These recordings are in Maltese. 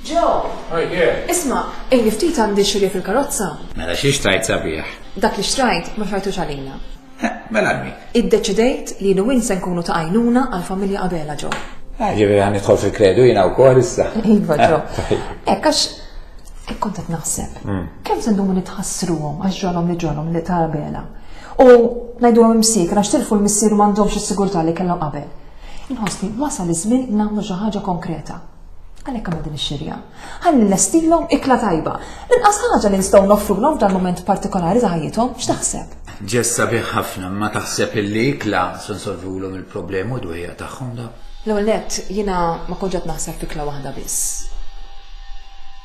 Joe! Isma, li ftit għandi xirje fil-karozza. Mela xi xtrajt sabiħ? Dak li xtrajt ma xtrajtux għalina. Mela għalmi. Iddeċidejt li l-win se nkunu ta' għajnuna għal-familja Abela, Joe. Ġivi għan nidħol fil-kredu jina u kol issa. Iva, Joe. Għax kont qed naħseb. Kemm se ndumu nitħassruhom għax ġolhom li ta' Abela. U ngħiduhom imsik għax tilfu l-missieru m'għandhomx is-sigurtà li kellhom qabel. Inħossni wasal iż-żmien nagħmlu xi ħaġa konkreta. Għalhekk għamel din ix-xirja. Ħalli nlestilhom ikla tajba. L-inqas ħaġa li nistgħu noffrulhom f'dan mument partikolari ta' ħajjithom, x'taħseb? Ġessa sabiħ ħafna, ma taħseb illi ikla se nsolvulhom il-problemi u dwejja tagħhom da. L-ewwel nett jiena ma kontx qed naħseb fikla waħda biss.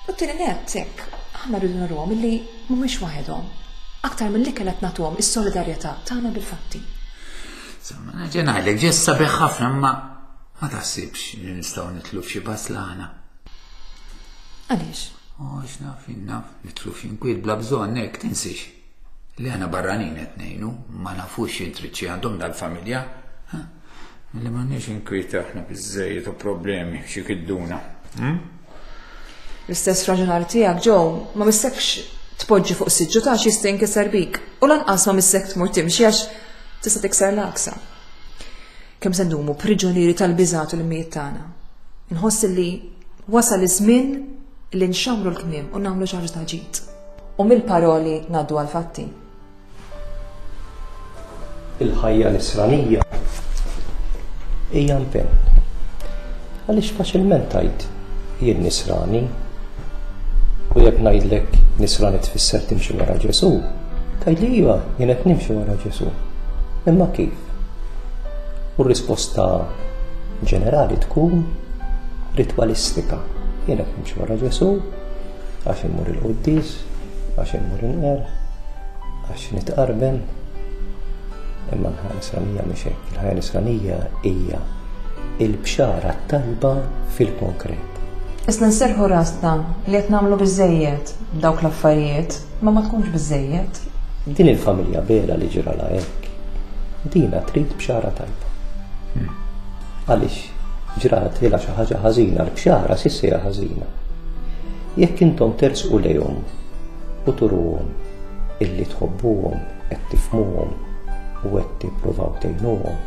U t-tieni nett hekk aħna rridu narruhom illi mhumiex waħedhom. Aktar milli kellek nagħtuhom is-solidarjetà tagħna bil-fatti. Samma ġenajlek ġessa sabiħ ħafna ma taħsibx li nistgħu nitlu f'xi baslana. Għaliex? Naf, nitlu f'inkwiet bla bżonn hekk tinsix. Li aħna barranin qed ngħinu, ma nafux x'intriċċi għandhom dal-familja. Milli m'għandniex inkwiet aħna biżżejjed u problemi xi kidduna. L-istess raġunar tiegħek Joe ma missekx tpoġġi fuq siġġu ta' xi jista' jinkisser bik u lanqas ma missek tmur timxi għax tista' tikser l-aksa. Kemm se ndumu priġunieri tal-biżgħat u l-immijiet tagħna. Inħoss li wasal iż-żmien li nxammru l-kmiem u nagħmlu xi ħaġa ta' ġid. U mill-paroli ngħaddu għall-fatti. Il-ħajja nisranija hija impenn. Għaliex faċilment tgħid jien nisrani u jekk ngħidlek nisrani tfisser timxi wara Ġesu, tgħidli iva jien qed nimxi wara Ġesu. Imma kif? U r-risposta ġenerali tkun ritwalistika. Jien qed nimxi wara Ġesu għax immur il-qudies, għax immur inqer, għax nitqarben. Imma l-ħajja nisranija mhix hekk. Il-ħajja nisranija hija il-bxara talba fil-konkret. Isna nserħu rasna li qed nagħmlu biżżejjed dawk l-affarijiet, ma tkunx biżżejjed. Din il-familja Bela li ġrala hekk, dina trid bxara tajba. Għaliex ġrat ilha xi ħaġa ħażina, l-bxara s'issejja ħażina. Jekk intom tersqu lejhom u turuhom illi tħobbuhom, qed tifhmuhom u qed tippruvaw tgħinuhom,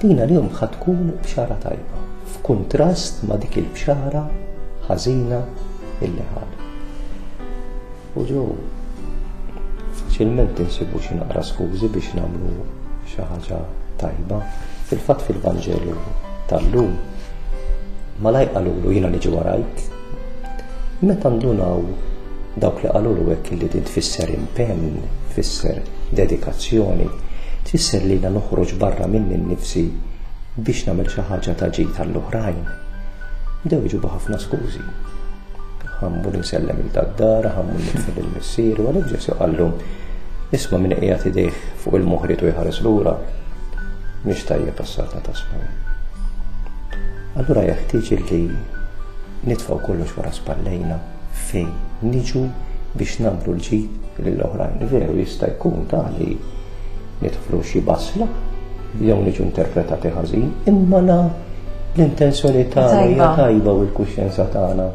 dina lihom ħad tkun bxara tajba, f'kuntrast ma' dik il-bxara ħażina illi ħalu. U ġew faċilment insibu xi naqra skużi biex nagħmlu xi ħaġa tajba. Fil-fatt fil-Vanġelu tal-lum ma lajqalulu jiena niġi warajk. Meta ndunaw dawk li qalulu hekk li din tfisser impenn, tfisser dedikazzjoni, tfisser li noħroġ barra minni nnifsi biex nagħmel xi ħaġa ta' ġid tal-oħrajn. Bdew jiġibu ħafna skużi. Ħammu nsellem il-daddara, ħammu nitfel il-missier, u għalhekk Ġesu qallhom isma' min qiegħed idejh fuq il-moħħriet u jħares lura mhix tajjeb passata tasma'. Allura jeħtieġ li nitfgħu kollox wara spallejna fejn niġu biex nagħmlu l-ġid lill-oħrajn. Veru jista' jkun tali nidħlu xi basla jew niġu interpretati ħażin, imma l-intenzjoni tagħna hija tajba u l-kuxjenza tagħna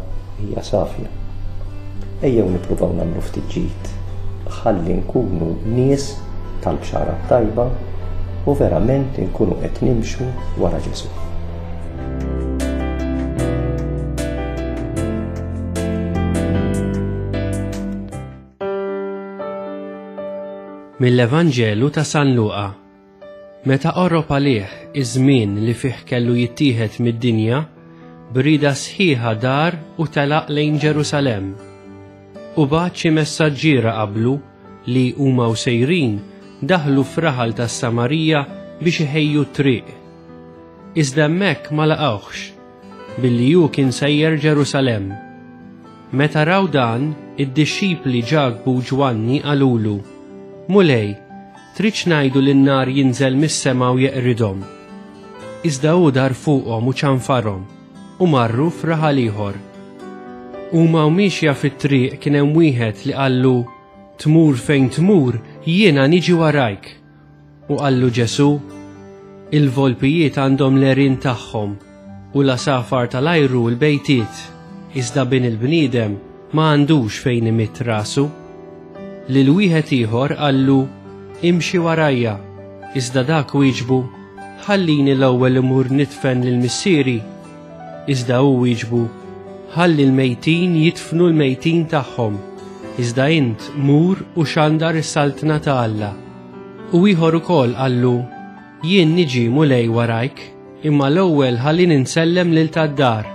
hija safja. Ejjew nippruvaw nagħmlu ftit ġid ħalli nkunu nies tal-bxara tajba u verament nkunu qed nimxu wara Ġesu. Mill-Evanġelu ta' San Luqa. Meta qorrob għalih iż-żmien li fih kellu jittieħed mid-dinja, brida sħiħa dar u telaq lejn Ġerusalemm. U bagħad xi messaġġiera qablu li huma sejrin daħlu f'raħal tas-Samarija biex iħejju t-triq. Iżda hemmhekk ma laqgħuhx, billi hu kien sejjer Ġerusalemm. Meta raw dan, id-dixxipli ġagbu Ġwanni qalulu: Mulej, tridx ngħidu lin-nar jinżel mis-sema u jeqridhom. Iżda hu dar fuqhom u ċanfarhom u marru f'raħal ieħor. Huma mixja fit-triq kien hemm wieħed li qallu: Tmur fejn tmur, jiena niġi warajk. U qallu Ġesu: Il-volpijiet għandhom l-erin tagħhom u l-asafar tal-ajru l-bejtiet, iżda bin il-bniedem ma għandux fejn imitt rasu. Lil wieħed ieħor qallu imxi warajja, iżda dak wieġbu ħallini l-ewwel imur nitfen lil missieri, iżda hu wieġbu ħalli l-mejtin jitfnu l-mejtin tagħhom, iżda int mur u xandar is-saltna ta' Alla. U ieħor ukoll qallu jien niġi mulej warajk, imma l-ewwel ħalli ninsellem lil tad-dar.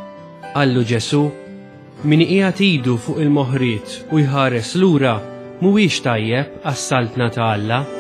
Qallu Ġesu, min qiegħed idu fuq il-moħriet u jħares lura mhuwiex tajjeb għas-saltna ta' Alla.